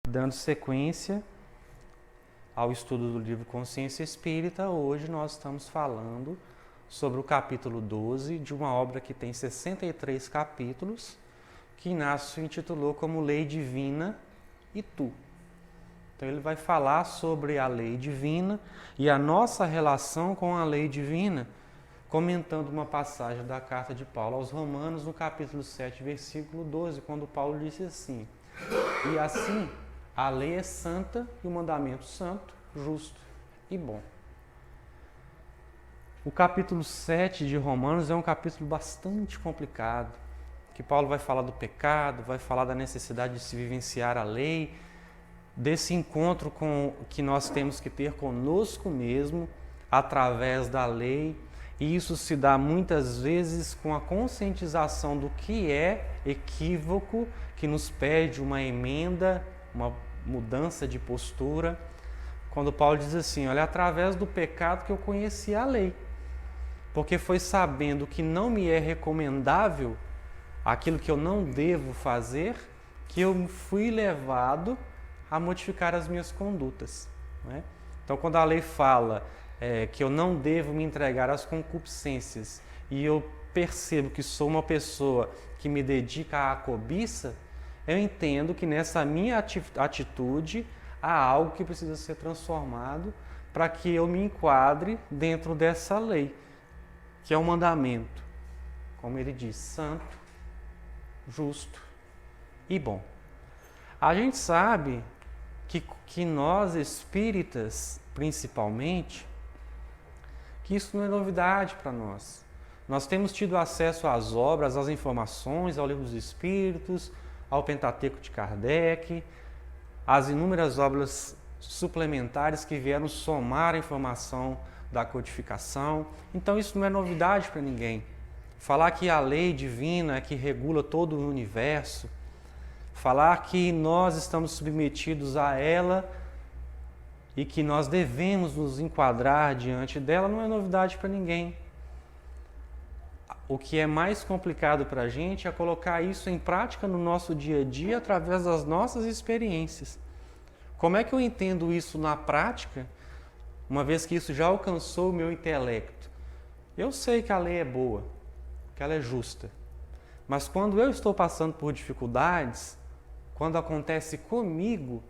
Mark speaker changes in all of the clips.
Speaker 1: Dando sequência ao estudo do livro Consciência Espírita, hoje nós estamos falando sobre o capítulo 12 de uma obra que tem 63 capítulos, que Inácio intitulou como Lei Divina e Tu. Então ele vai falar sobre a lei divina e a nossa relação com a lei divina, comentando uma passagem da carta de Paulo aos Romanos, no capítulo 7, versículo 12, quando Paulo disse assim: e assim, a lei é santa e o mandamento santo, justo e bom. O capítulo 7 de Romanos é um capítulo bastante complicado, que Paulo vai falar do pecado, vai falar da necessidade de se vivenciar a lei, desse encontro que nós temos que ter conosco mesmo, através da lei, e isso se dá muitas vezes com a conscientização do que é equívoco, que nos pede uma emenda, uma mudança de postura. Quando Paulo diz assim, olha, através do pecado que eu conheci a lei, porque foi sabendo que não me é recomendável aquilo que eu não devo fazer, que eu fui levado a modificar as minhas condutas, né? Então, quando a lei fala que eu não devo me entregar às concupiscências e eu percebo que sou uma pessoa que me dedica à cobiça, eu entendo que nessa minha atitude há algo que precisa ser transformado para que eu me enquadre dentro dessa lei, que é um mandamento, como ele diz, santo, justo e bom. A gente sabe que nós espíritas, principalmente, que isso não é novidade para nós. Nós temos tido acesso às obras, às informações, ao Livro dos Espíritos, ao Pentateuco de Kardec, às inúmeras obras suplementares que vieram somar a informação da codificação. Então isso não é novidade para ninguém. Falar que a lei divina é que regula todo o universo, falar que nós estamos submetidos a ela e que nós devemos nos enquadrar diante dela não é novidade para ninguém. O que é mais complicado para a gente é colocar isso em prática no nosso dia a dia através das nossas experiências. Como é que eu entendo isso na prática, uma vez que isso já alcançou o meu intelecto? Eu sei que a lei é boa, que ela é justa, mas quando eu estou passando por dificuldades, quando acontece comigo,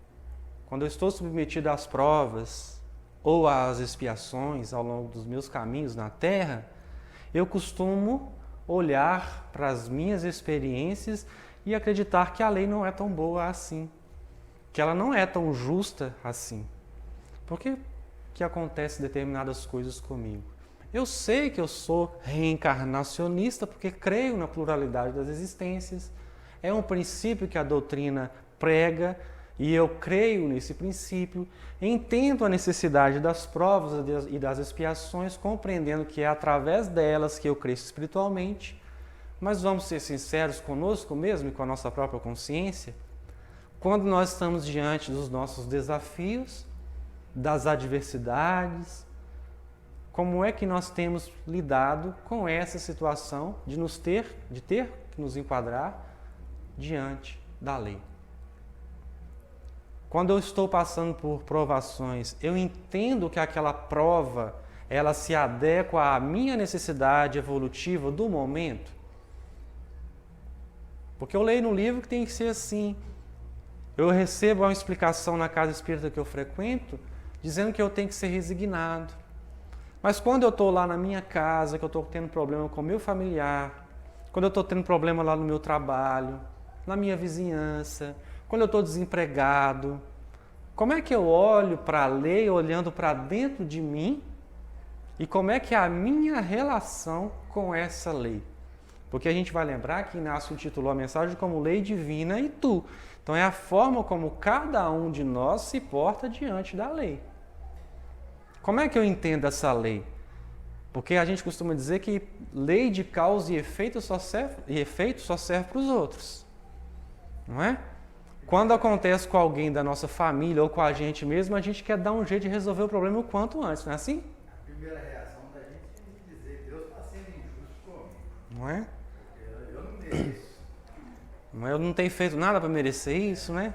Speaker 1: quando eu estou submetido às provas ou às expiações ao longo dos meus caminhos na Terra, eu costumo olhar para as minhas experiências e acreditar que a lei não é tão boa assim, que ela não é tão justa assim. Por que acontecem determinadas coisas comigo? Eu sei que eu sou reencarnacionista porque creio na pluralidade das existências. É um princípio que a doutrina prega e eu creio nesse princípio. Entendo a necessidade das provas e das expiações, compreendendo que é através delas que eu cresço espiritualmente. Mas vamos ser sinceros conosco mesmo e com a nossa própria consciência. Quando nós estamos diante dos nossos desafios, das adversidades, como é que nós temos lidado com essa situação de ter que nos enquadrar diante da lei? Quando eu estou passando por provações, eu entendo que aquela prova, ela se adequa à minha necessidade evolutiva do momento? Porque eu leio no livro que tem que ser assim. Eu recebo uma explicação na casa espírita que eu frequento, dizendo que eu tenho que ser resignado. Mas quando eu estou lá na minha casa, que eu estou tendo problema com o meu familiar, quando eu estou tendo problema lá no meu trabalho, na minha vizinhança, quando eu estou desempregado, como é que eu olho para a lei olhando para dentro de mim e como é que é a minha relação com essa lei? Porque a gente vai lembrar que Inácio intitulou a mensagem como Lei Divina e Tu. Então é a forma como cada um de nós se porta diante da lei. Como é que eu entendo essa lei? Porque a gente costuma dizer que lei de causa e efeito só serve para os outros. Não é? Quando acontece com alguém da nossa família ou com a gente mesmo, a gente quer dar um jeito de resolver o problema o quanto antes, não é assim?
Speaker 2: A primeira reação da gente é dizer, Deus está sendo injusto comigo.
Speaker 1: Não é?
Speaker 2: Eu não mereço.
Speaker 1: Eu não tenho feito nada para merecer isso, né?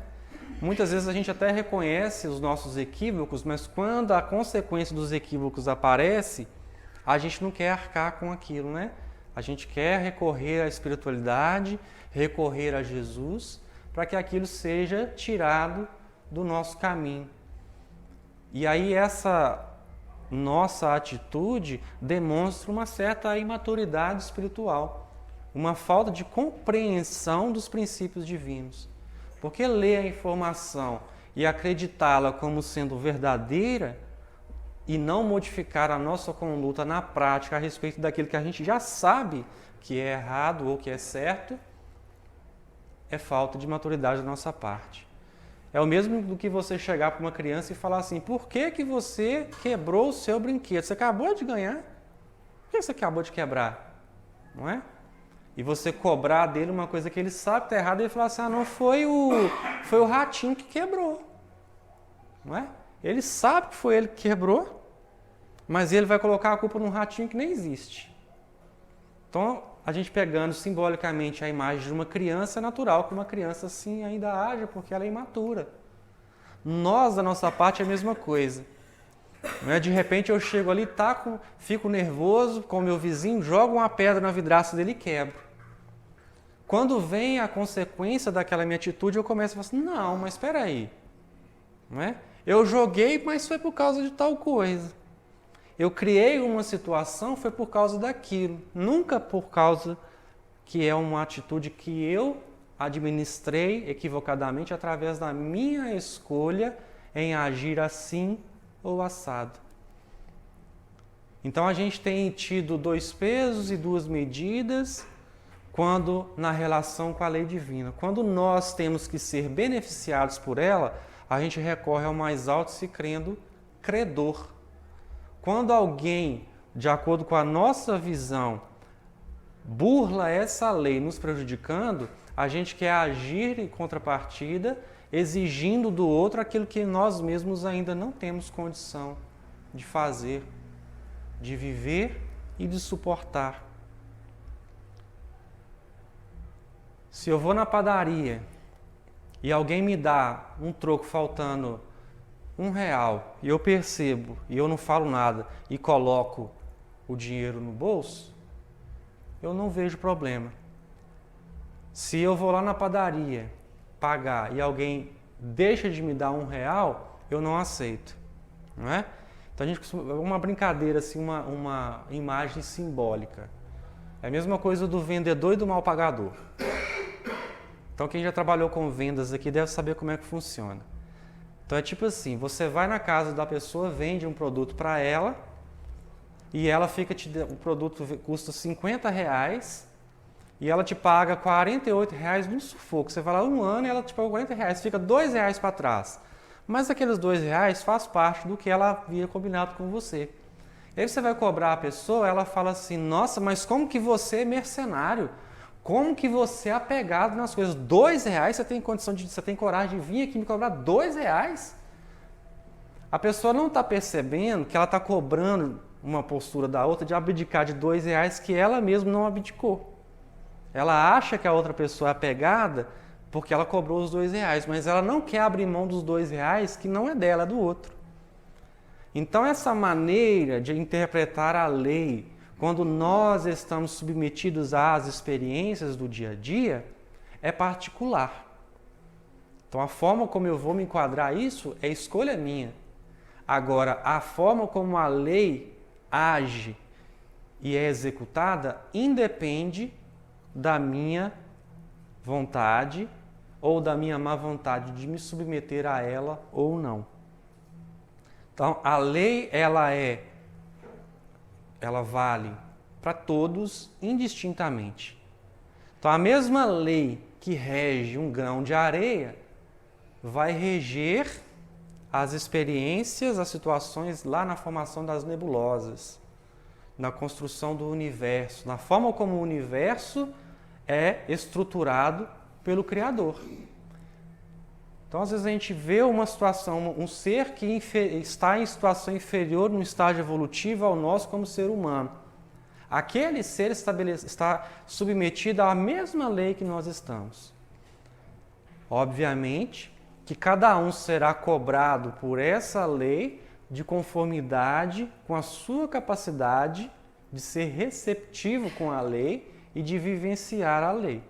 Speaker 1: Muitas vezes a gente até reconhece os nossos equívocos, mas quando a consequência dos equívocos aparece, a gente não quer arcar com aquilo, né? A gente quer recorrer à espiritualidade, recorrer a Jesus, para que aquilo seja tirado do nosso caminho. E aí essa nossa atitude demonstra uma certa imaturidade espiritual, uma falta de compreensão dos princípios divinos. Porque ler a informação e acreditá-la como sendo verdadeira e não modificar a nossa conduta na prática a respeito daquilo que a gente já sabe que é errado ou que é certo, é falta de maturidade da nossa parte. É o mesmo do que você chegar para uma criança e falar assim: por que você quebrou o seu brinquedo? Você acabou de ganhar? Por que você acabou de quebrar? Não é? E você cobrar dele uma coisa que ele sabe que está errada e ele falar assim: ah, não, foi o ratinho que quebrou. Não é? Ele sabe que foi ele que quebrou, mas ele vai colocar a culpa num ratinho que nem existe. Então, a gente pegando simbolicamente a imagem de uma criança, é natural que uma criança assim ainda haja, porque ela é imatura. Nós, da nossa parte, é a mesma coisa. Não é? De repente eu chego ali, fico nervoso com o meu vizinho, jogo uma pedra na vidraça dele e quebro. Quando vem a consequência daquela minha atitude, eu começo a falar assim: não, mas espera aí. Não é? Eu joguei, mas foi por causa de tal coisa. Eu criei uma situação, foi por causa daquilo. Nunca por causa que é uma atitude que eu administrei equivocadamente através da minha escolha em agir assim ou assado. Então a gente tem tido 2 pesos e 2 medidas quando na relação com a lei divina. Quando nós temos que ser beneficiados por ela, a gente recorre ao mais alto se crendo credor. Quando alguém, de acordo com a nossa visão, burla essa lei nos prejudicando, a gente quer agir em contrapartida, exigindo do outro aquilo que nós mesmos ainda não temos condição de fazer, de viver e de suportar. Se eu vou na padaria e alguém me dá um troco faltando R$1 e eu percebo e eu não falo nada e coloco o dinheiro no bolso, eu não vejo problema. Se eu vou lá na padaria pagar e alguém deixa de me dar R$1, eu não aceito, não é? Então a gente costuma, uma brincadeira assim, uma imagem simbólica. É a mesma coisa do vendedor e do mal pagador. Então quem já trabalhou com vendas aqui deve saber como é que funciona. Então é tipo assim, você vai na casa da pessoa, vende um produto para ela e ela o produto custa R$50 e ela te paga R$48 no sufoco. Você vai lá 1 ano e ela te paga R$40, fica R$2 para trás. Mas aqueles R$2 faz parte do que ela havia combinado com você. Aí você vai cobrar a pessoa, ela fala assim: nossa, mas como que você é mercenário? Como que você é apegado nas coisas? R$2 você tem condição você tem coragem de vir aqui me cobrar R$2? A pessoa não está percebendo que ela está cobrando uma postura da outra de abdicar de R$2 que ela mesma não abdicou. Ela acha que a outra pessoa é apegada porque ela cobrou os R$2, mas ela não quer abrir mão dos R$2 que não é dela, é do outro. Então essa maneira de interpretar a lei quando nós estamos submetidos às experiências do dia a dia, é particular. Então, a forma como eu vou me enquadrar isso é escolha minha. Agora, a forma como a lei age e é executada independe da minha vontade ou da minha má vontade de me submeter a ela ou não. Então, a lei, ela vale para todos indistintamente. Então, a mesma lei que rege um grão de areia vai reger as experiências, as situações lá na formação das nebulosas, na construção do universo, na forma como o universo é estruturado pelo Criador. Então, às vezes a gente vê uma situação, um ser que está em situação inferior no estágio evolutivo ao nosso como ser humano. Aquele ser está submetido à mesma lei que nós estamos. Obviamente que cada um será cobrado por essa lei de conformidade com a sua capacidade de ser receptivo com a lei e de vivenciar a lei.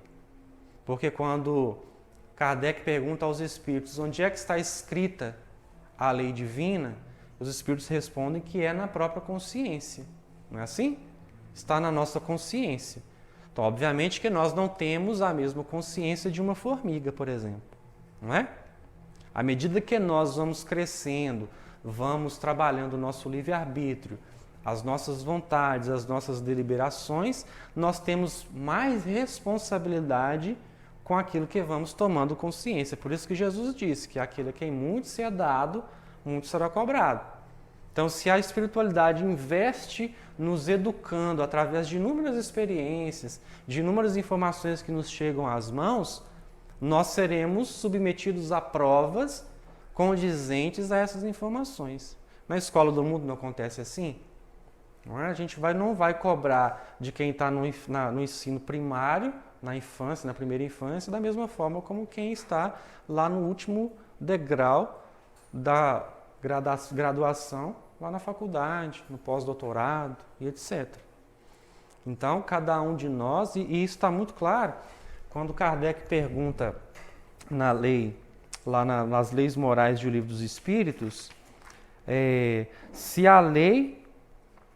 Speaker 1: Porque quando Kardec pergunta aos espíritos onde é que está escrita a lei divina, os espíritos respondem que é na própria consciência. Não é assim? Está na nossa consciência. Então, obviamente que nós não temos a mesma consciência de uma formiga, por exemplo. Não é? À medida que nós vamos crescendo, vamos trabalhando o nosso livre-arbítrio, as nossas vontades, as nossas deliberações, nós temos mais responsabilidade com aquilo que vamos tomando consciência. Por isso que Jesus disse que aquilo a quem muito se é dado, muito será cobrado. Então, se a espiritualidade investe nos educando através de inúmeras experiências, de inúmeras informações que nos chegam às mãos, nós seremos submetidos a provas condizentes a essas informações. Na escola do mundo não acontece assim? Não é? A gente não vai cobrar de quem está no ensino primário, na infância, na primeira infância, da mesma forma como quem está lá no último degrau da graduação, lá na faculdade, no pós-doutorado e etc. Então, cada um de nós, e isso está muito claro, quando Kardec pergunta na lei, lá nas leis morais do Livro dos Espíritos, se a lei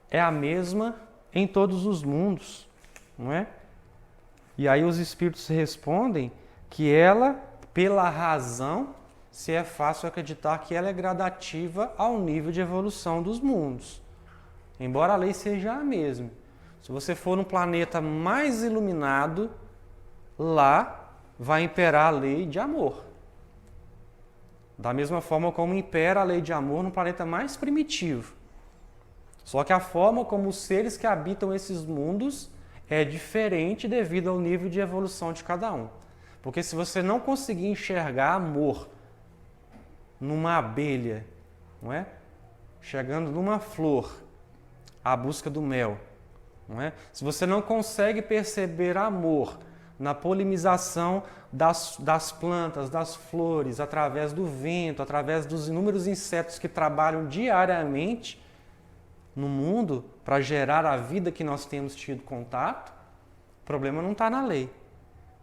Speaker 1: é a mesma em todos os mundos, não é? E aí os espíritos respondem que ela, pela razão, se é fácil acreditar que ela é gradativa ao nível de evolução dos mundos. Embora a lei seja a mesma. Se você for no planeta mais iluminado, lá vai imperar a lei de amor. Da mesma forma como impera a lei de amor no planeta mais primitivo. Só que a forma como os seres que habitam esses mundos é diferente devido ao nível de evolução de cada um. Porque se você não conseguir enxergar amor numa abelha, não é? Chegando numa flor, à busca do mel, não é? Se você não consegue perceber amor na polinização das plantas, das flores, através do vento, através dos inúmeros insetos que trabalham diariamente no mundo para gerar a vida que nós temos tido contato, o problema não está na lei.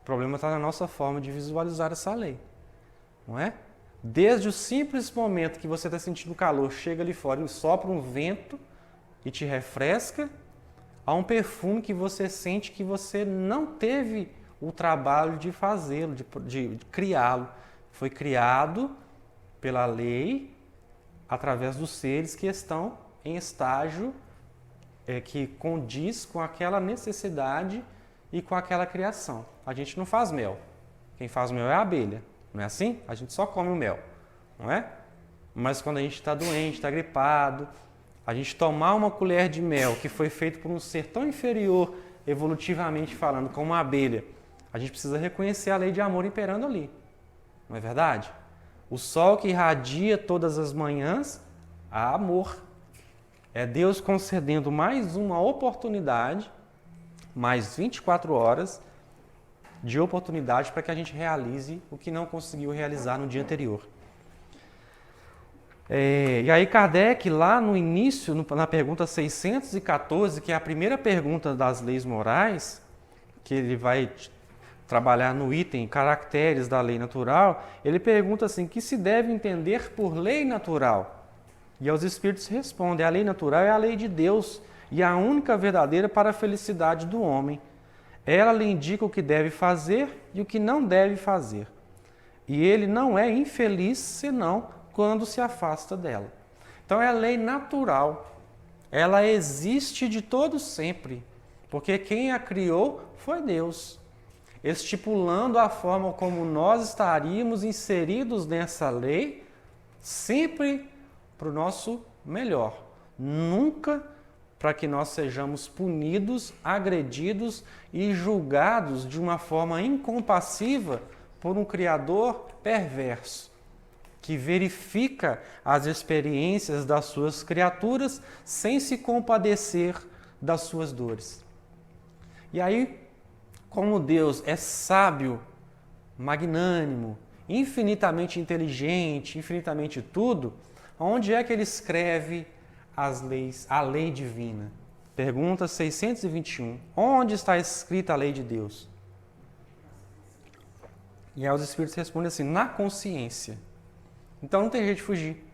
Speaker 1: O problema está na nossa forma de visualizar essa lei. Não é? Desde o simples momento que você está sentindo calor, chega ali fora e sopra um vento e te refresca, a um perfume que você sente que você não teve o trabalho de fazê-lo, de criá-lo. Foi criado pela lei através dos seres que estão em estágio que condiz com aquela necessidade e com aquela criação. A gente não faz mel. Quem faz mel é a abelha. Não é assim? A gente só come o mel, não é? Mas quando a gente está doente, está gripado, a gente tomar uma colher de mel que foi feito por um ser tão inferior, evolutivamente falando, como uma abelha, a gente precisa reconhecer a lei de amor imperando ali. Não é verdade? O sol que irradia todas as manhãs, há amor. É Deus concedendo mais uma oportunidade, mais 24 horas de oportunidade para que a gente realize o que não conseguiu realizar no dia anterior. E aí Kardec, lá no início, na pergunta 614, que é a primeira pergunta das leis morais, que ele vai trabalhar no item caracteres da lei natural, ele pergunta assim, que se deve entender por lei natural? E aos espíritos respondem, a lei natural é a lei de Deus e a única verdadeira para a felicidade do homem. Ela lhe indica o que deve fazer e o que não deve fazer. E ele não é infeliz senão quando se afasta dela. Então é a lei natural. Ela existe de todo sempre, porque quem a criou foi Deus, estipulando a forma como nós estaríamos inseridos nessa lei, sempre para o nosso melhor. Nunca para que nós sejamos punidos, agredidos e julgados de uma forma incompassiva por um Criador perverso, que verifica as experiências das suas criaturas sem se compadecer das suas dores. E aí, como Deus é sábio, magnânimo, infinitamente inteligente, infinitamente tudo, onde é que ele escreve as leis, a lei divina? Pergunta 621. Onde está escrita a lei de Deus? E aí os Espíritos respondem assim, na consciência. Então não tem jeito de fugir.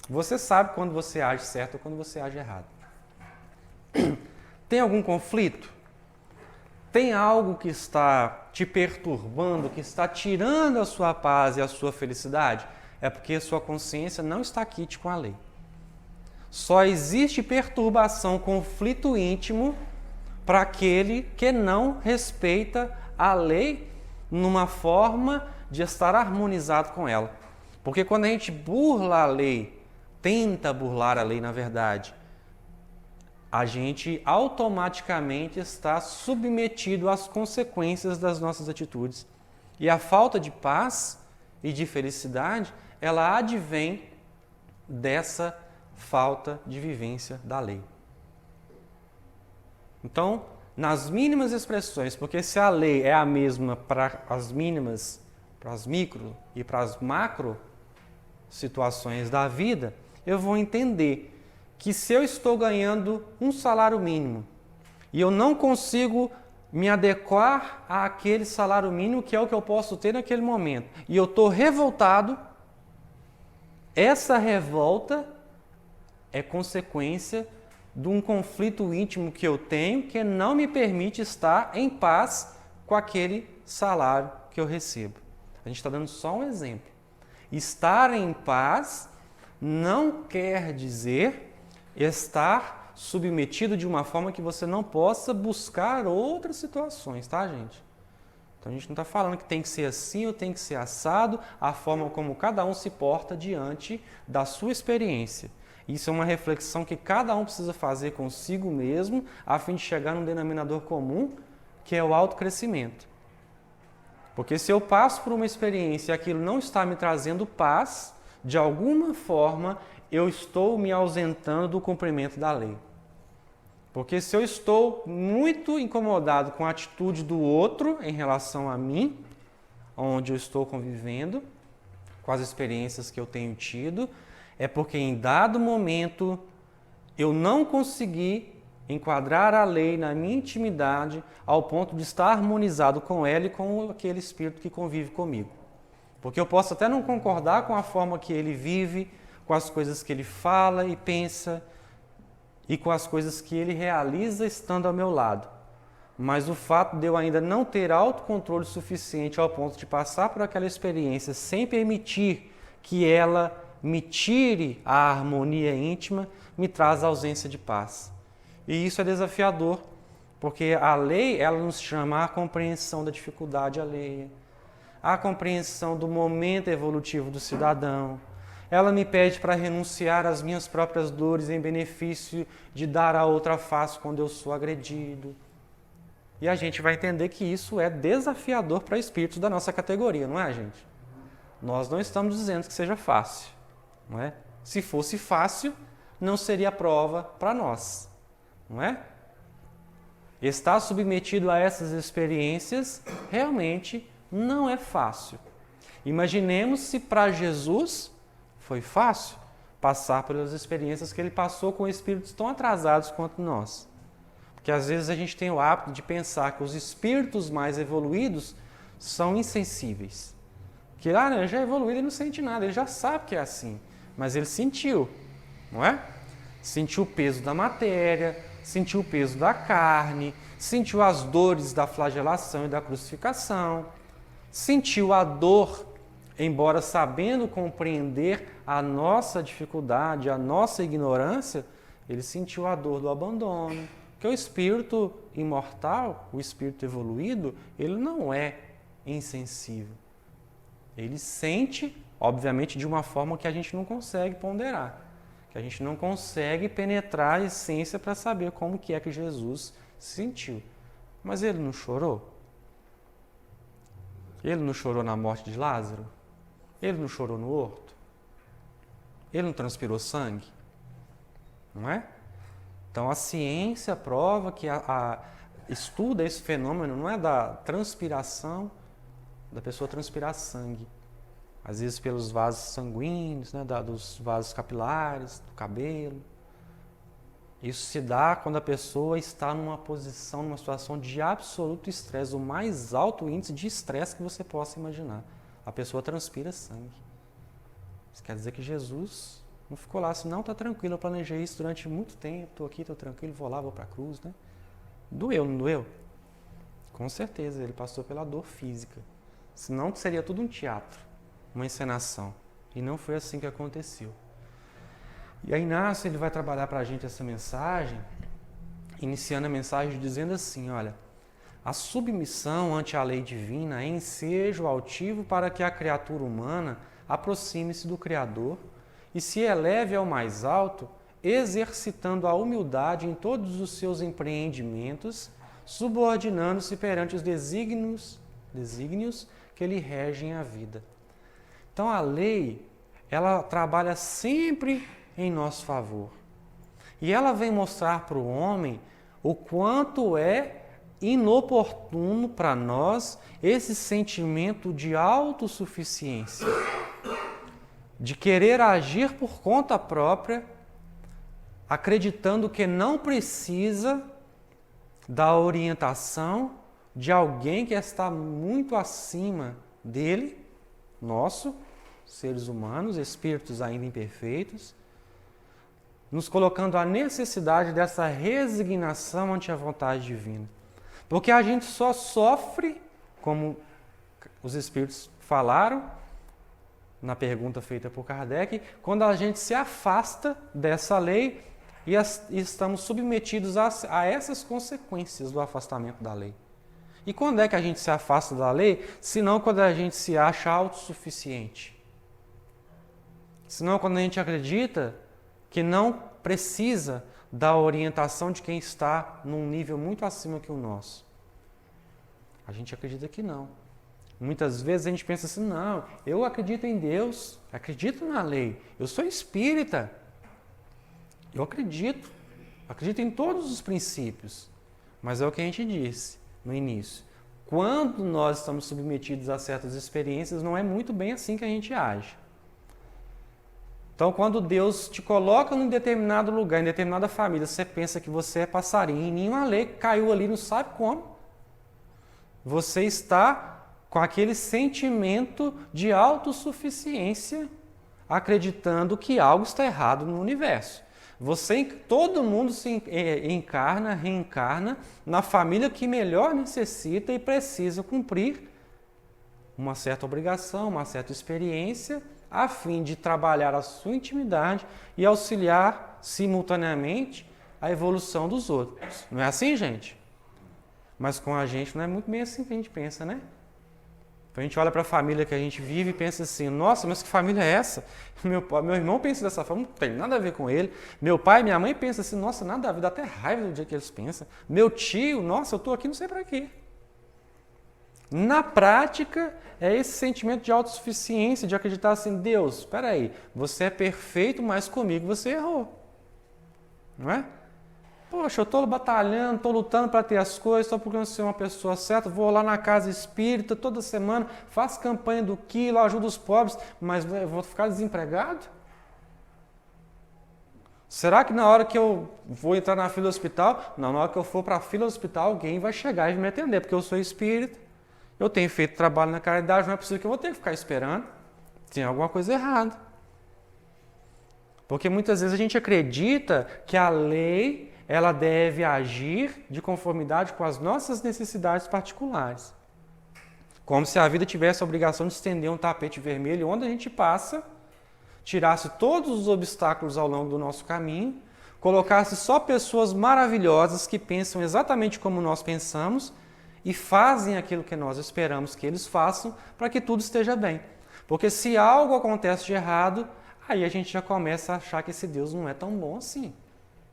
Speaker 1: Você sabe quando você age certo ou quando você age errado. Tem algum conflito? Tem algo que está te perturbando, que está tirando a sua paz e a sua felicidade? É porque a sua consciência não está quite com a lei. Só existe perturbação, conflito íntimo para aquele que não respeita a lei numa forma de estar harmonizado com ela. Porque quando a gente burla a lei, tenta burlar a lei na verdade, a gente automaticamente está submetido às consequências das nossas atitudes. E a falta de paz e de felicidade, ela advém dessa falta de vivência da lei. Então, nas mínimas expressões, porque se a lei é a mesma para as mínimas, para as micro e para as macro situações da vida, eu vou entender que se eu estou ganhando um salário mínimo e eu não consigo me adequar àquele salário mínimo que é o que eu posso ter naquele momento, e eu estou revoltado, essa revolta é consequência de um conflito íntimo que eu tenho que não me permite estar em paz com aquele salário que eu recebo. A gente está dando só um exemplo. Estar em paz não quer dizer estar submetido de uma forma que você não possa buscar outras situações, tá, gente? Então a gente não está falando que tem que ser assim ou tem que ser assado, a forma como cada um se porta diante da sua experiência. Isso é uma reflexão que cada um precisa fazer consigo mesmo, a fim de chegar num denominador comum, que é o autocrescimento. Porque se eu passo por uma experiência e aquilo não está me trazendo paz, de alguma forma eu estou me ausentando do cumprimento da lei. Porque se eu estou muito incomodado com a atitude do outro em relação a mim, onde eu estou convivendo, com as experiências que eu tenho tido, é porque em dado momento eu não consegui enquadrar a lei na minha intimidade ao ponto de estar harmonizado com ela e com aquele espírito que convive comigo. Porque eu posso até não concordar com a forma que ele vive, com as coisas que ele fala e pensa e com as coisas que ele realiza estando ao meu lado. Mas o fato de eu ainda não ter autocontrole suficiente ao ponto de passar por aquela experiência sem permitir que ela me tire a harmonia íntima, me traz ausência de paz. E isso é desafiador, porque a lei, ela nos chama à compreensão da dificuldade alheia, à compreensão do momento evolutivo do cidadão. Ela me pede para renunciar às minhas próprias dores em benefício de dar a outra face quando eu sou agredido. E a gente vai entender que isso é desafiador para espíritos da nossa categoria, não é, gente? Nós não estamos dizendo que seja fácil. Não é? Se fosse fácil, não seria prova para nós, não é? Estar submetido a essas experiências realmente não é fácil. Imaginemos se para Jesus foi fácil passar pelas experiências que ele passou com espíritos tão atrasados quanto nós. Porque às vezes a gente tem o hábito de pensar que os espíritos mais evoluídos são insensíveis. Que ele já é evoluído, ele não sente nada, ele já sabe que é assim. Mas ele sentiu, não é? Sentiu o peso da matéria, sentiu o peso da carne, sentiu as dores da flagelação e da crucificação, sentiu a dor, embora sabendo compreender a nossa dificuldade, a nossa ignorância, ele sentiu a dor do abandono. Porque o espírito imortal, o espírito evoluído, ele não é insensível. Ele sente, obviamente, de uma forma que a gente não consegue ponderar, que a gente não consegue penetrar a essência para saber como que é que Jesus sentiu. Mas ele não chorou? Ele não chorou na morte de Lázaro? Ele não chorou no horto? Ele não transpirou sangue? Não é? Então a ciência prova que estuda esse fenômeno, não é da transpiração da pessoa transpirar sangue. Às vezes pelos vasos sanguíneos, né, dos vasos capilares, do cabelo. Isso se dá quando a pessoa está numa situação de absoluto estresse, o mais alto índice de estresse que você possa imaginar. A pessoa transpira sangue. Isso quer dizer que Jesus não ficou lá assim, não, está tranquilo, eu planejei isso durante muito tempo, estou aqui, estou tranquilo, vou lá, vou para a cruz, né? Doeu, não doeu? Com certeza, ele passou pela dor física. Senão seria tudo um teatro, uma encenação. E não foi assim que aconteceu. E aí Inácio, ele vai trabalhar para a gente essa mensagem, iniciando a mensagem dizendo assim, olha, a submissão ante a lei divina é ensejo altivo para que a criatura humana aproxime-se do Criador e se eleve ao mais alto, exercitando a humildade em todos os seus empreendimentos, subordinando-se perante os desígnios que lhe regem a vida. Então a lei, ela trabalha sempre em nosso favor. E ela vem mostrar para o homem o quanto é inoportuno para nós esse sentimento de autossuficiência, de querer agir por conta própria, acreditando que não precisa da orientação de alguém que está muito acima dele, nosso, seres humanos, espíritos ainda imperfeitos, nos colocando a necessidade dessa resignação ante a vontade divina. Porque a gente só sofre, como os espíritos falaram na pergunta feita por Kardec, quando a gente se afasta dessa lei e estamos submetidos a essas consequências do afastamento da lei. E quando é que a gente se afasta da lei? Senão quando a gente se acha autossuficiente. Senão quando a gente acredita que não precisa da orientação de quem está num nível muito acima que o nosso. A gente acredita que não. Muitas vezes a gente pensa assim, não, eu acredito em Deus, acredito na lei, eu sou espírita, eu acredito em todos os princípios, mas é o que a gente disse no início. Quando nós estamos submetidos a certas experiências, não é muito bem assim que a gente age. Então, quando Deus te coloca num determinado lugar, em determinada família, você pensa que você é passarinho, e nenhuma lei caiu ali, não sabe como. Você está com aquele sentimento de autossuficiência, acreditando que algo está errado no universo. Todo mundo se encarna, reencarna na família que melhor necessita e precisa cumprir uma certa obrigação, uma certa experiência, a fim de trabalhar a sua intimidade e auxiliar simultaneamente a evolução dos outros. Não é assim, gente? Mas com a gente não é muito bem assim que a gente pensa, né? A gente olha para a família que a gente vive e pensa assim, nossa, mas que família é essa? Meu irmão pensa dessa forma, não tem nada a ver com ele. Meu pai e minha mãe pensam assim, nossa, nada a ver, dá até raiva do dia que eles pensam. Meu tio, nossa, eu estou aqui não sei para quê. Na prática, é esse sentimento de autossuficiência, de acreditar assim, Deus, espera aí, você é perfeito, mas comigo você errou. Não é? Poxa, eu estou batalhando, estou lutando para ter as coisas, estou procurando ser uma pessoa certa, vou lá na casa espírita toda semana, faço campanha do quilo, ajudo os pobres, mas eu vou ficar desempregado? Será que na hora que eu vou entrar na fila do hospital, não, na hora que eu for para a fila do hospital, alguém vai chegar e me atender, porque eu sou espírita, eu tenho feito trabalho na caridade, não é possível que eu vou ter que ficar esperando. Tem alguma coisa errada. Porque muitas vezes a gente acredita que a lei ela deve agir de conformidade com as nossas necessidades particulares. Como se a vida tivesse a obrigação de estender um tapete vermelho onde a gente passa, tirasse todos os obstáculos ao longo do nosso caminho, colocasse só pessoas maravilhosas que pensam exatamente como nós pensamos e fazem aquilo que nós esperamos que eles façam para que tudo esteja bem. Porque se algo acontece de errado, aí a gente já começa a achar que esse Deus não é tão bom assim.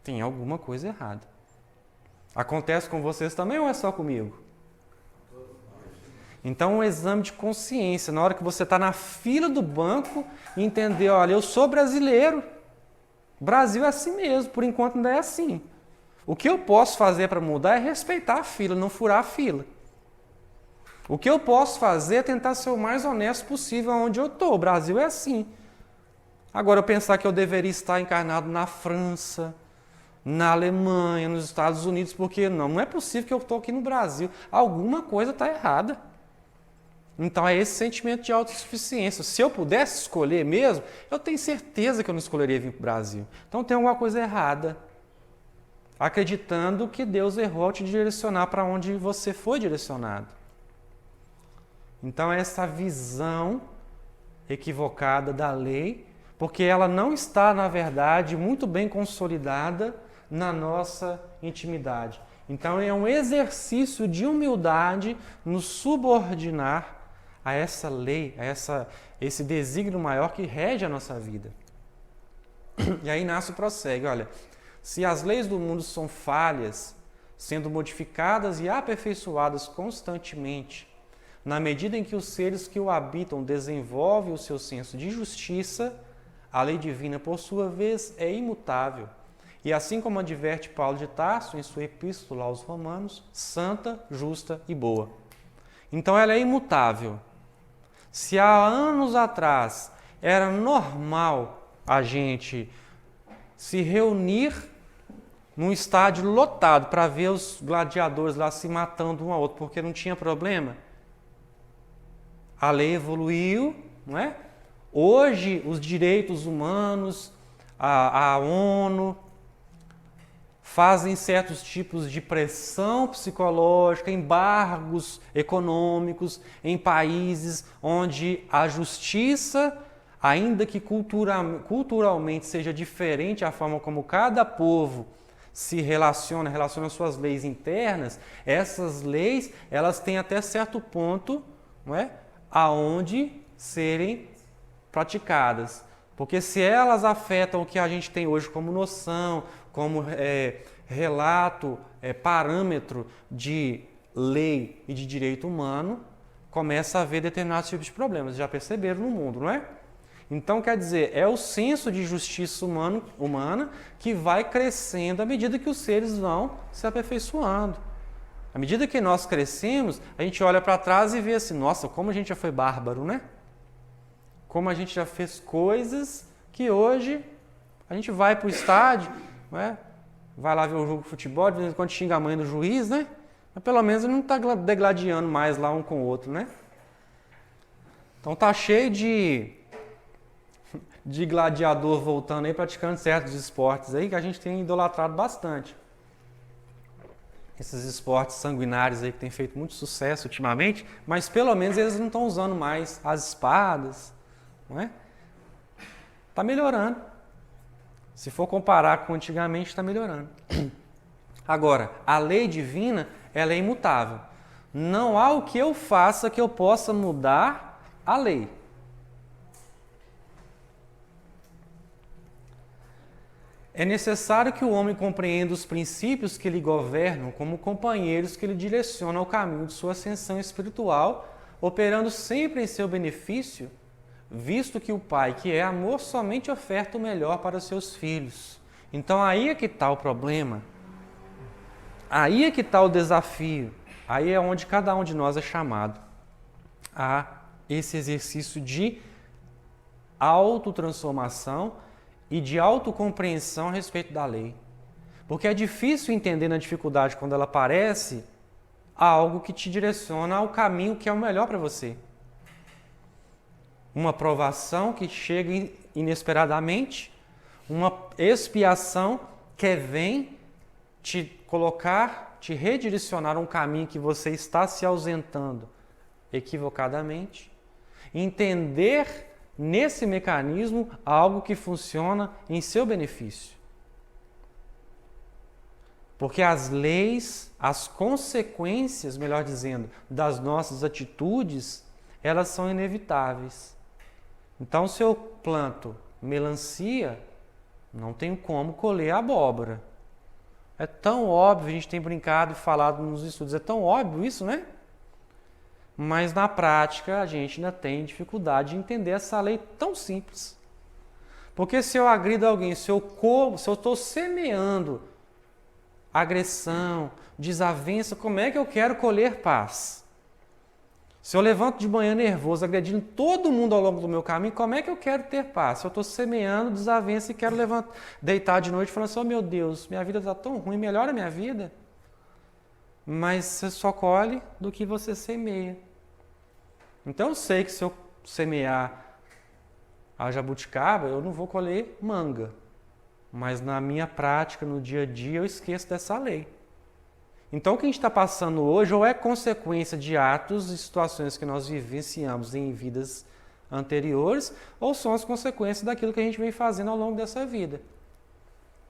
Speaker 1: Tem alguma coisa errada. Acontece com vocês também ou é só comigo? Então, um exame de consciência, na hora que você está na fila do banco e entender, olha, eu sou brasileiro. O Brasil é assim mesmo, por enquanto ainda é assim. O que eu posso fazer para mudar é respeitar a fila, não furar a fila. O que eu posso fazer é tentar ser o mais honesto possível onde eu estou. O Brasil é assim. Agora, eu pensar que eu deveria estar encarnado na França, na Alemanha, nos Estados Unidos, porque não é possível que eu estou aqui no Brasil. Alguma coisa está errada. Então, é esse sentimento de autossuficiência. Se eu pudesse escolher mesmo, eu tenho certeza que eu não escolheria vir para o Brasil. Então, tem alguma coisa errada. Acreditando que Deus errou ao te direcionar para onde você foi direcionado. Então, essa visão equivocada da lei, porque ela não está, na verdade, muito bem consolidada na nossa intimidade. Então, é um exercício de humildade nos subordinar a essa lei, a esse desígnio maior que rege a nossa vida. E aí Inácio prossegue, olha, se as leis do mundo são falhas, sendo modificadas e aperfeiçoadas constantemente, na medida em que os seres que o habitam desenvolvem o seu senso de justiça, a lei divina, por sua vez, é imutável. E assim como adverte Paulo de Tarso em sua epístola aos Romanos, santa, justa e boa. Então ela é imutável. Se há anos atrás era normal a gente se reunir num estádio lotado para ver os gladiadores lá se matando um ao outro, porque não tinha problema, a lei evoluiu, não é? Hoje, os direitos humanos, a ONU, fazem certos tipos de pressão psicológica, embargos econômicos em países onde a justiça, ainda que culturalmente seja diferente a forma como cada povo se relaciona suas leis internas, essas leis elas têm até certo ponto, não é, aonde serem praticadas. Porque se elas afetam o que a gente tem hoje como noção, como relato, parâmetro de lei e de direito humano, começa a haver determinados tipos de problemas. Já perceberam no mundo, não é? Então, quer dizer, é o senso de justiça humana que vai crescendo à medida que os seres vão se aperfeiçoando. À medida que nós crescemos, a gente olha para trás e vê assim, nossa, como a gente já foi bárbaro, né? Como a gente já fez coisas que hoje a gente vai para o estádio, não é? Vai lá ver o jogo de futebol, de vez em quando xinga a mãe do juiz, né? Mas pelo menos ele não está degladiando mais lá um com o outro, né? Então tá cheio de gladiador voltando aí, praticando certos esportes aí que a gente tem idolatrado bastante. Esses esportes sanguinários aí que tem feito muito sucesso ultimamente, mas pelo menos eles não estão usando mais as espadas, não é? Está melhorando. Se for comparar com antigamente, está melhorando. Agora, a lei divina, ela é imutável. Não há o que eu faça que eu possa mudar a lei. É necessário que o homem compreenda os princípios que lhe governam como companheiros que lhe direcionam ao caminho de sua ascensão espiritual, operando sempre em seu benefício, visto que o Pai, que é amor, somente oferta o melhor para os seus filhos. Então aí é que está o problema, aí é que está o desafio, aí é onde cada um de nós é chamado a esse exercício de autotransformação e de autocompreensão a respeito da lei. Porque é difícil entender na dificuldade, quando ela aparece, algo que te direciona ao caminho que é o melhor para você. Uma provação que chega inesperadamente, uma expiação que vem te colocar, te redirecionar a um caminho que você está se ausentando equivocadamente. Entender nesse mecanismo algo que funciona em seu benefício. Porque as leis, as consequências, melhor dizendo, das nossas atitudes, elas são inevitáveis. Então, se eu planto melancia, não tenho como colher abóbora. É tão óbvio, a gente tem brincado e falado nos estudos, é tão óbvio isso, né? Mas na prática a gente ainda tem dificuldade de entender essa lei tão simples. Porque se eu agrido alguém, se eu estou semeando agressão, desavença, como é que eu quero colher paz? Se eu levanto de manhã nervoso, agredindo todo mundo ao longo do meu caminho, como é que eu quero ter paz? Se eu estou semeando desavença e quero deitar de noite falando assim, oh meu Deus, minha vida está tão ruim, melhora a minha vida. Mas você só colhe do que você semeia. Então eu sei que se eu semear a jabuticaba, eu não vou colher manga. Mas na minha prática, no dia a dia, eu esqueço dessa lei. Então, o que a gente está passando hoje ou é consequência de atos e situações que nós vivenciamos em vidas anteriores, ou são as consequências daquilo que a gente vem fazendo ao longo dessa vida.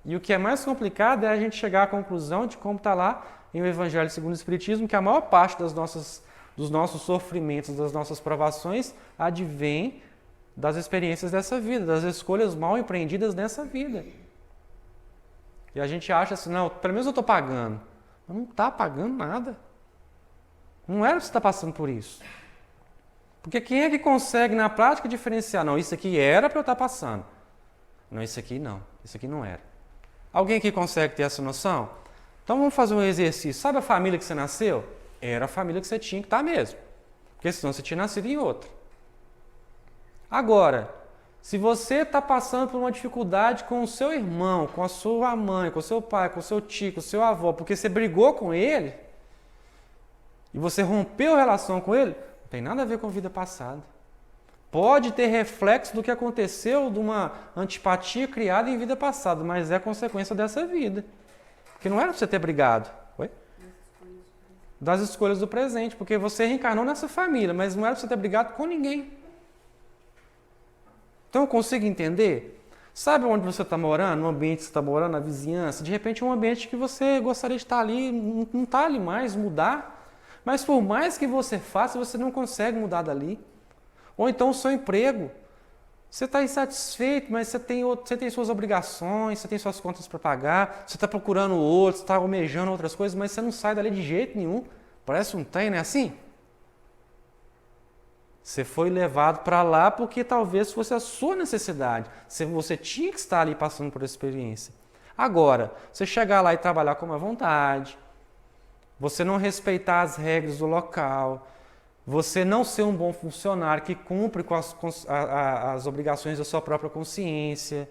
Speaker 1: E o que é mais complicado é a gente chegar à conclusão de como está lá em o Evangelho segundo o Espiritismo, que a maior parte dos nossos sofrimentos, das nossas provações, advém das experiências dessa vida, das escolhas mal empreendidas nessa vida. E a gente acha assim, não, pelo menos eu estou pagando. Mas não está pagando nada. Não era para você estar passando por isso. Porque quem é que consegue na prática diferenciar? Não, isso aqui era para eu estar passando. Não, isso aqui não. Isso aqui não era. Alguém aqui consegue ter essa noção? Então vamos fazer um exercício. Sabe a família que você nasceu? Era a família que você tinha que estar mesmo. Porque senão você tinha nascido em outra. Agora, se você está passando por uma dificuldade com o seu irmão, com a sua mãe, com o seu pai, com o seu tio, com o seu avô, porque você brigou com ele e você rompeu a relação com ele, não tem nada a ver com a vida passada. Pode ter reflexo do que aconteceu de uma antipatia criada em vida passada, mas é consequência dessa vida. Porque não era para você ter brigado. Oi? Das escolhas do presente, porque você reencarnou nessa família, mas não era para você ter brigado com ninguém. Então eu consigo entender? Sabe onde você está morando, no ambiente que você está morando, na vizinhança? De repente é um ambiente que você gostaria de estar ali, não está ali mais, mudar. Mas por mais que você faça, você não consegue mudar dali. Ou então o seu emprego. Você está insatisfeito, mas você tem suas obrigações, você tem suas contas para pagar, você está procurando outros, está almejando outras coisas, mas você não sai dali de jeito nenhum. Parece um trem, não é assim? Você foi levado para lá porque talvez fosse a sua necessidade. Você tinha que estar ali passando por essa experiência. Agora, você chegar lá e trabalhar com uma vontade, você não respeitar as regras do local, você não ser um bom funcionário que cumpre com as obrigações da sua própria consciência,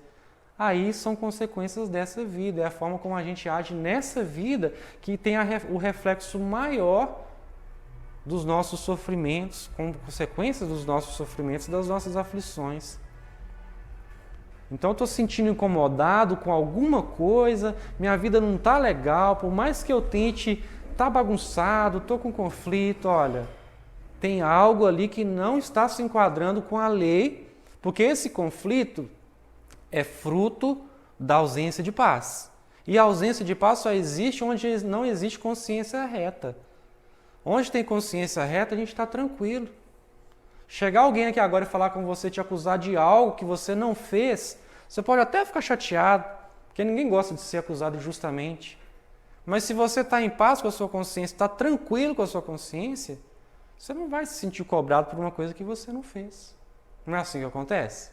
Speaker 1: aí são consequências dessa vida. É a forma como a gente age nessa vida que tem o reflexo maior dos nossos sofrimentos, como consequência dos nossos sofrimentos, das nossas aflições. Então eu estou se sentindo incomodado com alguma coisa, minha vida não está legal, por mais que eu tente, está bagunçado, estou com conflito, olha, tem algo ali que não está se enquadrando com a lei, porque esse conflito é fruto da ausência de paz. E a ausência de paz só existe onde não existe consciência reta. Onde tem consciência reta, a gente está tranquilo. Chegar alguém aqui agora e falar com você, te acusar de algo que você não fez, você pode até ficar chateado, porque ninguém gosta de ser acusado injustamente. Mas se você está em paz com a sua consciência, está tranquilo com a sua consciência, você não vai se sentir cobrado por uma coisa que você não fez. Não é assim que acontece?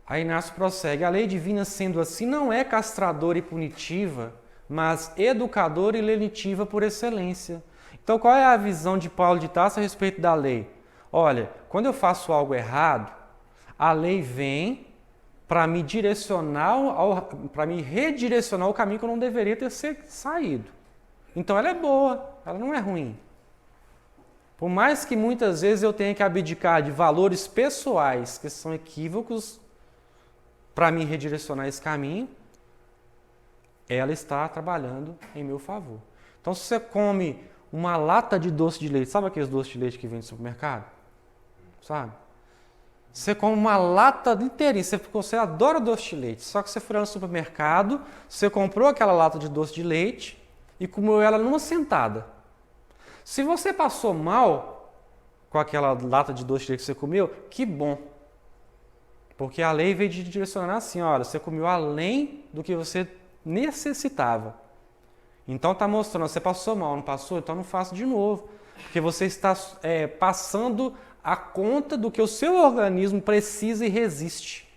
Speaker 1: Aí Inácio prossegue, a lei divina sendo assim não é castradora e punitiva, mas educadora e lenitiva por excelência. Então, qual é a visão de Paulo de Tarso a respeito da lei? Olha, quando eu faço algo errado, a lei vem para me para me redirecionar ao caminho que eu não deveria ter saído. Então, ela é boa, ela não é ruim. Por mais que muitas vezes eu tenha que abdicar de valores pessoais que são equívocos para me redirecionar esse caminho, ela está trabalhando em meu favor. Então, se você come uma lata de doce de leite, sabe aqueles doces de leite que vem no supermercado? Sabe? Você come uma lata inteirinha, você adora doce de leite, só que você foi lá no supermercado, você comprou aquela lata de doce de leite e comeu ela numa sentada. Se você passou mal com aquela lata de doce de leite que você comeu, que bom. Porque a lei veio te direcionar assim, olha, você comeu além do que você necessitava. Então está mostrando, você passou mal, não passou? Então não faça de novo. Porque você está passando a conta do que o seu organismo precisa e resiste.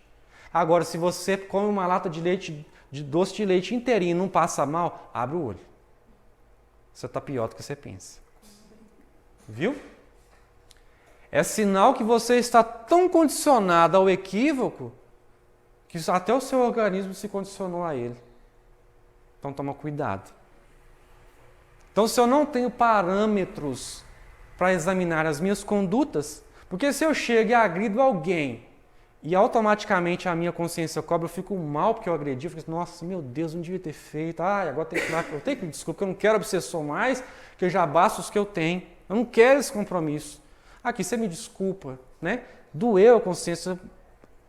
Speaker 1: Agora, se você come uma lata de leite, de doce de leite inteirinho e não passa mal, abre o olho. você está pior do que você pensa. Viu? É sinal que você está tão condicionado ao equívoco que até o seu organismo se condicionou a ele. Então toma cuidado. Então se eu não tenho parâmetros para examinar as minhas condutas, porque se eu chego e agrido alguém e automaticamente a minha consciência cobra, eu fico mal porque eu agredi, eu fico, nossa, meu Deus, não devia ter feito, agora eu tenho que me desculpar, porque eu não quero obsessor mais, que já basta os que eu tenho, eu não quero esse compromisso. Aqui você me desculpa, né? Doeu a consciência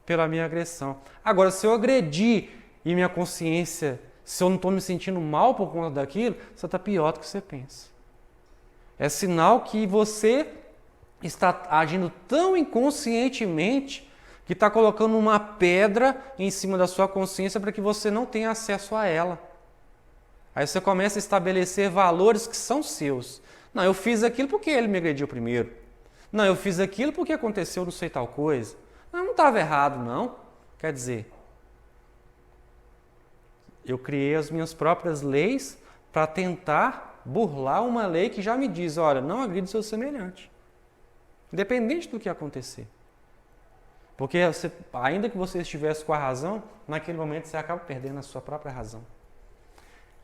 Speaker 1: pela minha agressão. Agora, se eu agredi e minha consciência, se eu não estou me sentindo mal por conta daquilo, você está pior do que você pensa. É sinal que você está agindo tão inconscientemente que está colocando uma pedra em cima da sua consciência para que você não tenha acesso a ela. Aí você começa a estabelecer valores que são seus. Não, eu fiz aquilo porque ele me agrediu primeiro. Não, eu fiz aquilo porque aconteceu não sei tal coisa. Não estava errado, não. Quer dizer, eu criei as minhas próprias leis para tentar burlar uma lei que já me diz, olha, não agride seu semelhante. Independente do que acontecer. Porque ainda que você estivesse com a razão, naquele momento você acaba perdendo a sua própria razão.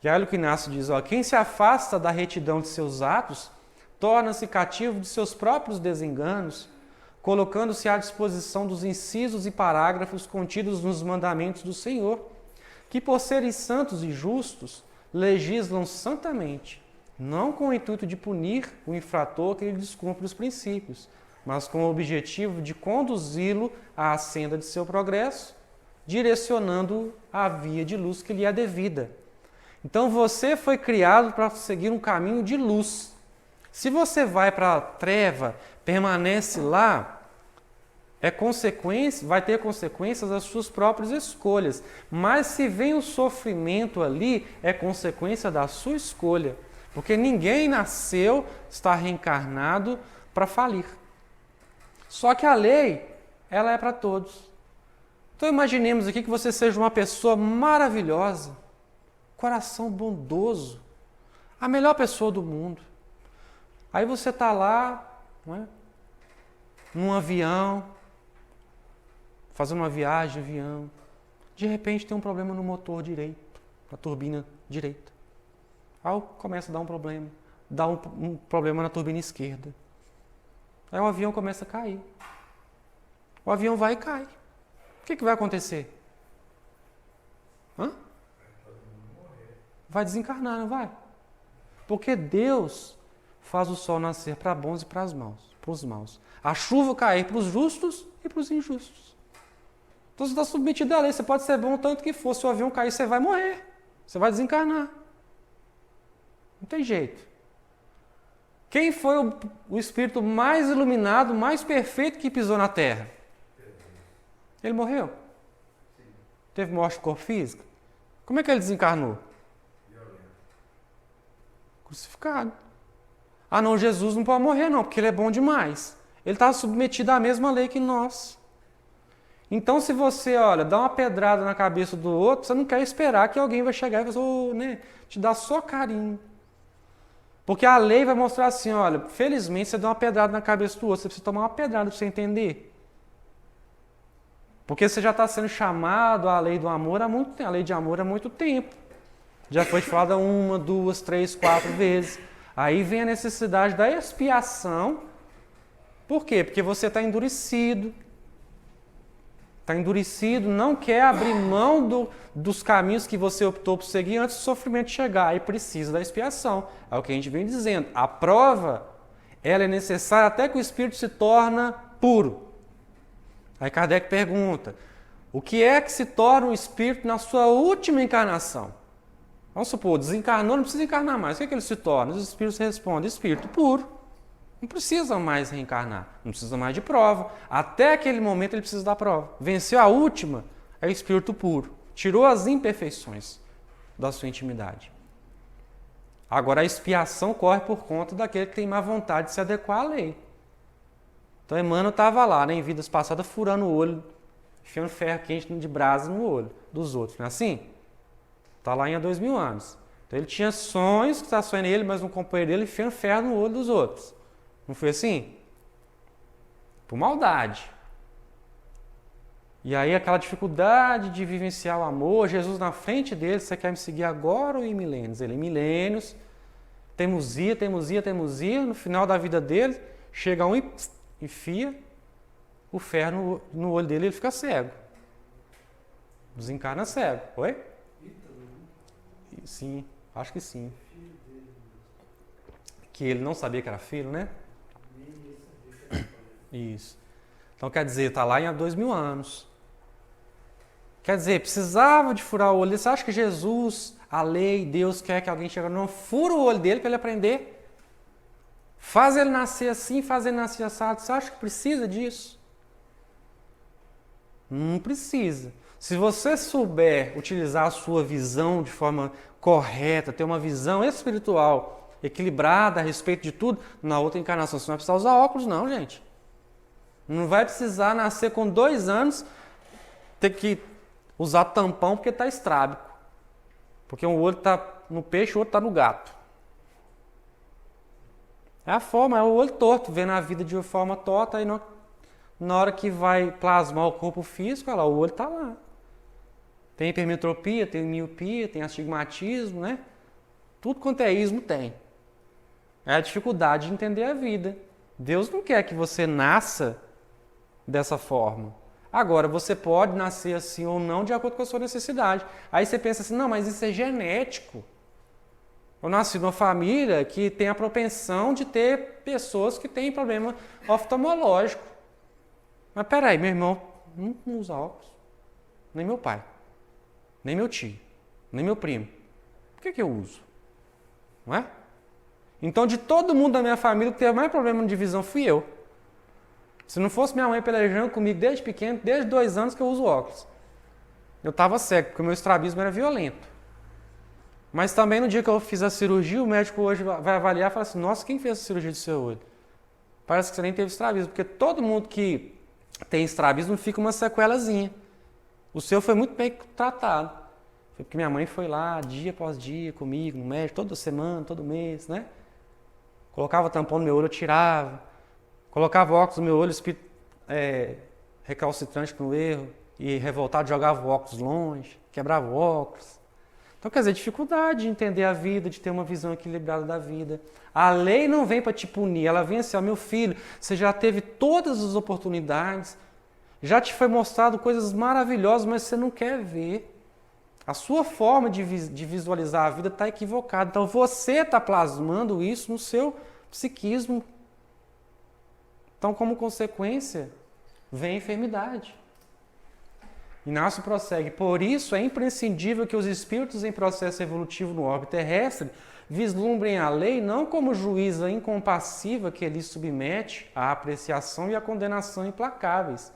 Speaker 1: E aí o que Inácio diz, quem se afasta da retidão de seus atos, torna-se cativo de seus próprios desenganos, colocando-se à disposição dos incisos e parágrafos contidos nos mandamentos do Senhor, que por serem santos e justos, legislam santamente, não com o intuito de punir o infrator que ele descumpre os princípios, mas com o objetivo de conduzi-lo à senda de seu progresso, direcionando-o à via de luz que lhe é devida. Então você foi criado para seguir um caminho de luz. Se você vai para a treva, permanece lá, vai ter consequências das suas próprias escolhas. Mas se vem o sofrimento ali, é consequência da sua escolha. Porque ninguém nasceu, está reencarnado para falir. Só que a lei, ela é para todos. Então imaginemos aqui que você seja uma pessoa maravilhosa, coração bondoso, a melhor pessoa do mundo. Aí você está lá, não é? Num avião, fazendo uma viagem de avião, de repente tem um problema no motor direito, na turbina direita. Aí começa a dar um problema, dá um problema na turbina esquerda. Aí o avião começa a cair. O avião vai e cai. O que vai acontecer? Vai desencarnar, não vai? Porque Deus faz o sol nascer para bons e para os maus. A chuva cair para os justos e para os injustos. Então você está submetido à lei. Você pode ser bom tanto que for. Se o avião cair, você vai morrer. Você vai desencarnar. Não tem jeito. Quem foi o espírito mais iluminado, mais perfeito que pisou na Terra? Ele morreu? Sim. Teve morte do corpo físico? Como é que ele desencarnou? Crucificado. Não, Jesus não pode morrer não, porque ele é bom demais. Ele está submetido à mesma lei que nós. Então se você, dá uma pedrada na cabeça do outro, você não quer esperar que alguém vai chegar e te dar só carinho. Porque a lei vai mostrar assim, felizmente você deu uma pedrada na cabeça do outro, você precisa tomar uma pedrada para você entender. Porque você já está sendo chamado à lei do amor há muito tempo, a lei de amor há muito tempo. Já foi falada 1, 2, 3, 4 vezes. Aí vem a necessidade da expiação. Por quê? Porque você está endurecido. Está endurecido, não quer abrir mão dos caminhos que você optou por seguir antes do sofrimento chegar. Aí precisa da expiação. É o que a gente vem dizendo. A prova, ela é necessária até que o espírito se torna puro. Aí Kardec pergunta, o que é que se torna um espírito na sua última encarnação? Vamos supor, desencarnou, não precisa encarnar mais. O que é que ele se torna? Os espíritos respondem, espírito puro. Não precisa mais reencarnar, não precisa mais de prova. Até aquele momento ele precisa da prova. Venceu a última, é espírito puro. Tirou as imperfeições da sua intimidade. Agora a expiação corre por conta daquele que tem má vontade de se adequar à lei. Então Emmanuel estava lá, em vidas passadas, furando o olho, enfiando ferro quente de brasa no olho dos outros. Não é assim? Está lá em há 2000 anos. Então ele tinha sonhos que estavam sonhando ele, mas um companheiro dele enfiando ferro no olho dos outros. Não foi assim? Por maldade. E aí aquela dificuldade de vivenciar o amor, Jesus na frente dele, você quer me seguir agora ou em milênios? Ele em milênios, teimosia, no final da vida dele, chega um e enfia o ferro no olho dele e ele fica cego. Desencarna cego, oi? Sim, acho que sim. Que ele não sabia que era filho, né? Isso. Então quer dizer, está lá há 2000 anos. Quer dizer, precisava de furar o olho dele. Você acha que Jesus, a lei, Deus quer que alguém chegue? Não, fura o olho dele para ele aprender. Faz ele nascer assim, faz ele nascer assado. Você acha que precisa disso? Não precisa. Se você souber utilizar a sua visão de forma correta, ter uma visão espiritual equilibrada a respeito de tudo, na outra encarnação você não vai precisar usar óculos não, gente. Não vai precisar nascer com 2 anos, ter que usar tampão porque está estrábico. Porque um olho está no peixe, o outro está no gato. É a forma, é o olho torto, vendo a vida de uma forma torta, aí na hora que vai plasmar o corpo físico, olha lá, o olho está lá. Tem hipermetropia, tem miopia, tem astigmatismo, né? Tudo quanto é ismo tem. É a dificuldade de entender a vida. Deus não quer que você nasça dessa forma. Agora, você pode nascer assim ou não de acordo com a sua necessidade. Aí você pensa assim, não, mas isso é genético. Eu nasci numa família que tem a propensão de ter pessoas que têm problema oftalmológico. Mas peraí, meu irmão não usa óculos. Nem meu pai. Nem meu tio. Nem meu primo. Por que eu uso? Não é? Então, de todo mundo da minha família, o que teve mais problema de visão fui eu. Se não fosse minha mãe pelejando comigo desde pequeno, desde 2 anos que eu uso óculos. Eu estava cego, porque o meu estrabismo era violento. Mas também no dia que eu fiz a cirurgia, o médico hoje vai avaliar e fala assim, nossa, quem fez a cirurgia do seu olho? Parece que você nem teve estrabismo, porque todo mundo que tem estrabismo fica uma sequelazinha. O seu foi muito bem tratado. Foi porque minha mãe foi lá dia após dia comigo, no médico, toda semana, todo mês, né? Colocava tampão no meu olho, eu tirava. Colocava óculos no meu olho, recalcitrante com o erro, e revoltado, jogava o óculos longe, quebrava o óculos. Então, quer dizer, dificuldade de entender a vida, de ter uma visão equilibrada da vida. A lei não vem para te punir, ela vem assim, ó, meu filho, você já teve todas as oportunidades, já te foi mostrado coisas maravilhosas, mas você não quer ver. A sua forma de visualizar a vida está equivocada. Então, você está plasmando isso no seu psiquismo. Então, como consequência, vem a enfermidade. Inácio prossegue, por isso é imprescindível que os espíritos em processo evolutivo no orbe terrestre vislumbrem a lei não como juíza incompassiva que lhes submete à apreciação e à condenação implacáveis,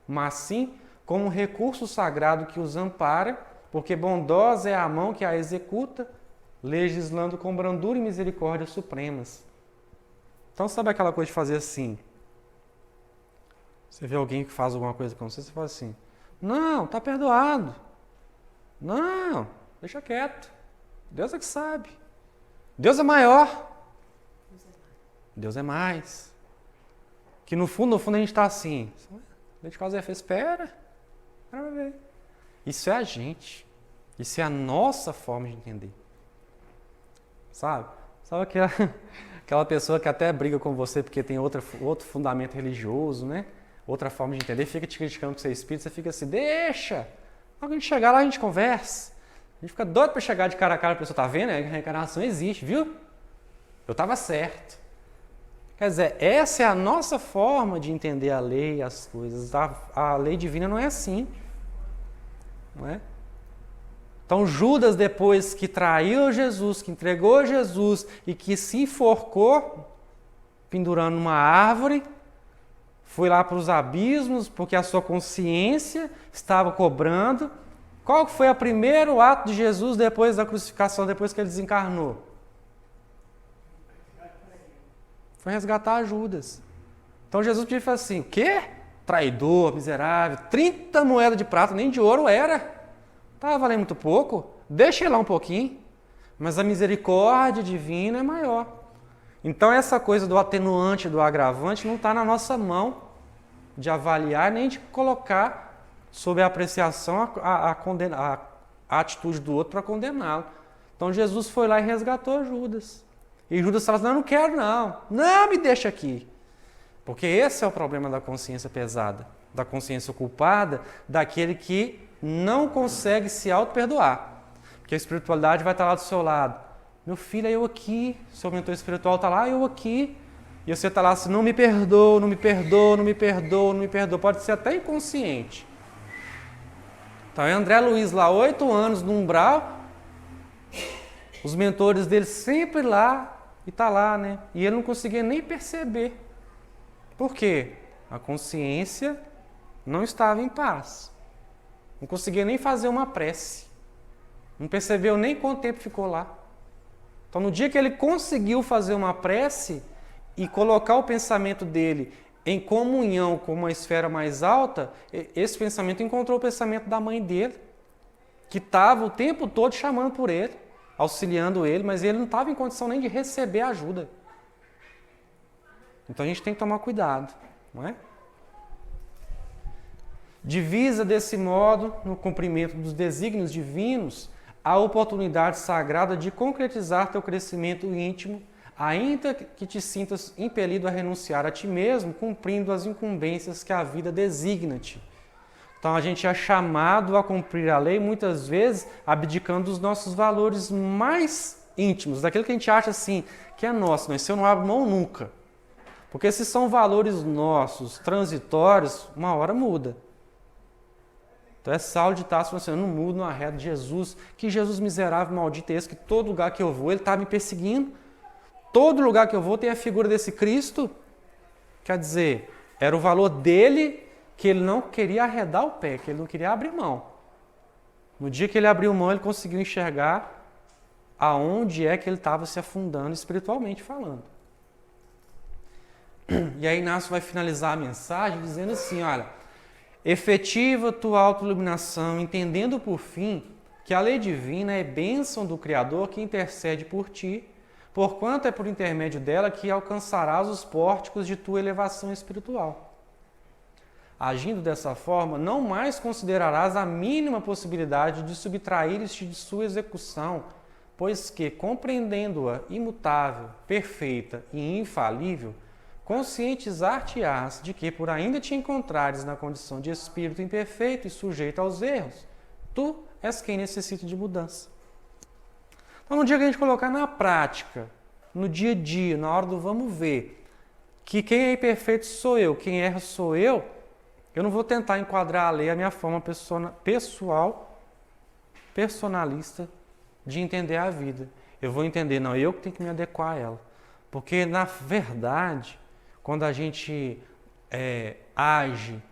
Speaker 1: mas sim como um recurso sagrado que os ampara, porque bondosa é a mão que a executa, legislando com brandura e misericórdia supremas. Então, sabe aquela coisa de fazer assim? Você vê alguém que faz alguma coisa com você, você fala assim, não, está perdoado. Não, deixa quieto. Deus é que sabe. Deus é maior. Deus é mais. Que no fundo a gente está assim. Deixa o Zé fez, espera vai ver. Isso é a gente. Isso é a nossa forma de entender. Sabe? Sabe aquela pessoa que até briga com você porque tem outro fundamento religioso, né? Outra forma de entender, fica te criticando que você é espírito, você fica assim, deixa! Quando a gente chegar lá, a gente conversa. A gente fica doido para chegar de cara a cara, a pessoa tá vendo, a reencarnação existe, viu? Eu estava certo. Quer dizer, essa é a nossa forma de entender a lei, as coisas. A lei divina não é assim. Não é? Então Judas, depois que traiu Jesus, que entregou Jesus e que se enforcou, pendurando numa árvore, foi lá para os abismos, porque a sua consciência estava cobrando. Qual foi o primeiro ato de Jesus depois da crucificação, depois que ele desencarnou? Foi resgatar Judas. Então Jesus podia falar assim, o quê? Traidor, miserável, 30 moedas de prata, nem de ouro era. Estava valendo muito pouco, deixa ele lá um pouquinho. mas a misericórdia divina é maior. Então essa coisa do atenuante, do agravante, não está na nossa mão de avaliar nem de colocar sob a apreciação a atitude do outro para condená-lo. Então Jesus foi lá e resgatou Judas. E Judas fala assim, não, eu não quero não me deixa aqui. Porque esse é o problema da consciência pesada, da consciência culpada, daquele que não consegue se auto-perdoar. Porque a espiritualidade vai estar lá do seu lado. Meu filho, é eu aqui. Seu mentor espiritual está lá, eu aqui. E você está lá assim, não me perdoa, não me perdoa, não me perdoa, não me perdoa. Pode ser até inconsciente. Então, é André Luiz lá, 8 anos no umbral, os mentores dele sempre lá, e está lá, né? E ele não conseguia nem perceber. Por quê? A consciência não estava em paz. Não conseguia nem fazer uma prece. Não percebeu nem quanto tempo ficou lá. Então, no dia que ele conseguiu fazer uma prece e colocar o pensamento dele em comunhão com uma esfera mais alta, esse pensamento encontrou o pensamento da mãe dele, que estava o tempo todo chamando por ele, auxiliando ele, mas ele não estava em condição nem de receber ajuda. Então a gente tem que tomar cuidado, não é? Divisa desse modo, no cumprimento dos desígnios divinos, a oportunidade sagrada de concretizar teu crescimento íntimo, ainda que te sintas impelido a renunciar a ti mesmo, cumprindo as incumbências que a vida designa-te. Então a gente é chamado a cumprir a lei, muitas vezes abdicando dos nossos valores mais íntimos, daquilo que a gente acha assim, que é nosso, mas eu não abro mão nunca. Porque se são valores nossos, transitórios, uma hora muda. Então é Saulo de Tarso falando assim, eu não mudo, não arredo de Jesus, que Jesus miserável, maldito é esse, que todo lugar que eu vou, ele está me perseguindo. Todo lugar que eu vou tem a figura desse Cristo. Quer dizer, era o valor dele que ele não queria arredar o pé, que ele não queria abrir mão. No dia que ele abriu mão, ele conseguiu enxergar aonde é que ele estava se afundando espiritualmente falando. E aí Inácio vai finalizar a mensagem dizendo assim, olha, efetiva tua autoiluminação, entendendo por fim que a lei divina é bênção do Criador que intercede por ti, porquanto é por intermédio dela que alcançarás os pórticos de tua elevação espiritual. Agindo dessa forma, não mais considerarás a mínima possibilidade de subtrair-te de sua execução, pois que, compreendendo-a imutável, perfeita e infalível, conscientizar-te-ás de que, por ainda te encontrares na condição de espírito imperfeito e sujeito aos erros, tu és quem necessita de mudança. Então, no dia que a gente colocar na prática, no dia a dia, na hora do vamos ver, que quem é imperfeito sou eu, quem erra sou eu não vou tentar enquadrar a lei a minha forma pessoal, personalista de entender a vida. Eu vou entender, não, eu que tenho que me adequar a ela. Porque, na verdade, quando a gente age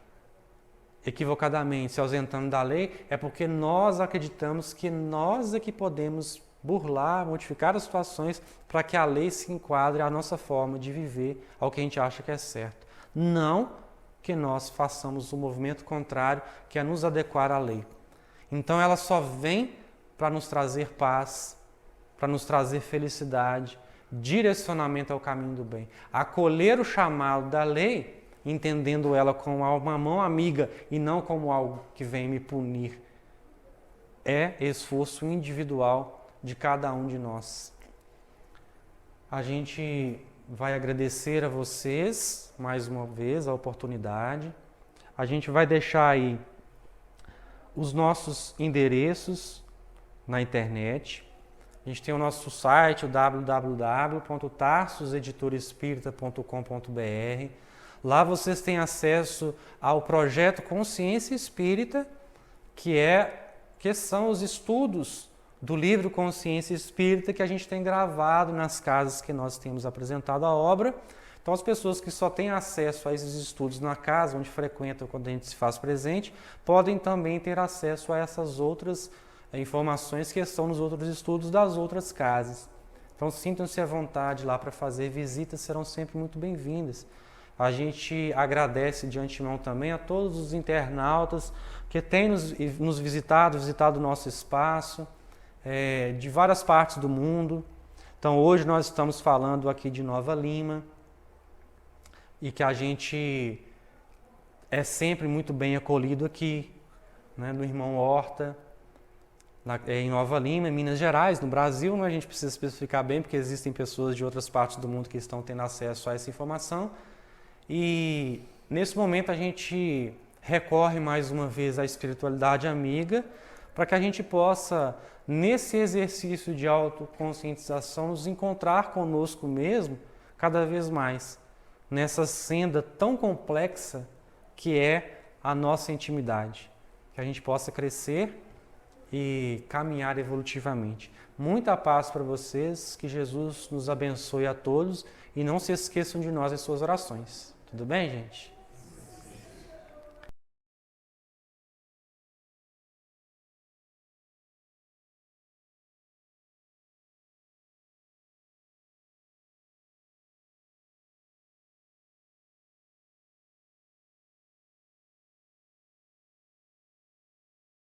Speaker 1: equivocadamente, se ausentando da lei, é porque nós acreditamos que nós é que podemos burlar, modificar as situações para que a lei se enquadre à nossa forma de viver, ao que a gente acha que é certo. Não que nós façamos o movimento contrário, que é nos adequar à lei. Então ela só vem para nos trazer paz, para nos trazer felicidade, direcionamento ao caminho do bem. Acolher o chamado da lei, entendendo ela como uma mão amiga e não como algo que vem me punir, é esforço individual de cada um de nós. A gente vai agradecer a vocês, mais uma vez, a oportunidade. A gente vai deixar aí os nossos endereços na internet. A gente tem o nosso site, o www.tarsoseditoraespírita.com.br. Lá vocês têm acesso ao projeto Consciência Espírita, que são os estudos do livro Consciência Espírita que a gente tem gravado nas casas que nós temos apresentado a obra. Então, as pessoas que só têm acesso a esses estudos na casa, onde frequentam quando a gente se faz presente, podem também ter acesso a essas outras informações que estão nos outros estudos das outras casas. Então, sintam-se à vontade lá para fazer visitas, serão sempre muito bem-vindas. A gente agradece de antemão também a todos os internautas que têm nos visitado o nosso espaço, de várias partes do mundo. Então hoje nós estamos falando aqui de Nova Lima e que a gente é sempre muito bem acolhido aqui, né, no Irmão Horta, em Nova Lima, em Minas Gerais, no Brasil, né, a gente precisa especificar bem porque existem pessoas de outras partes do mundo que estão tendo acesso a essa informação. E nesse momento a gente recorre mais uma vez à espiritualidade amiga para que a gente possa, nesse exercício de autoconscientização, nos encontrar conosco mesmo cada vez mais, nessa senda tão complexa que é a nossa intimidade. Que a gente possa crescer e caminhar evolutivamente. Muita paz para vocês, que Jesus nos abençoe a todos e não se esqueçam de nós em suas orações. Tudo bem, gente?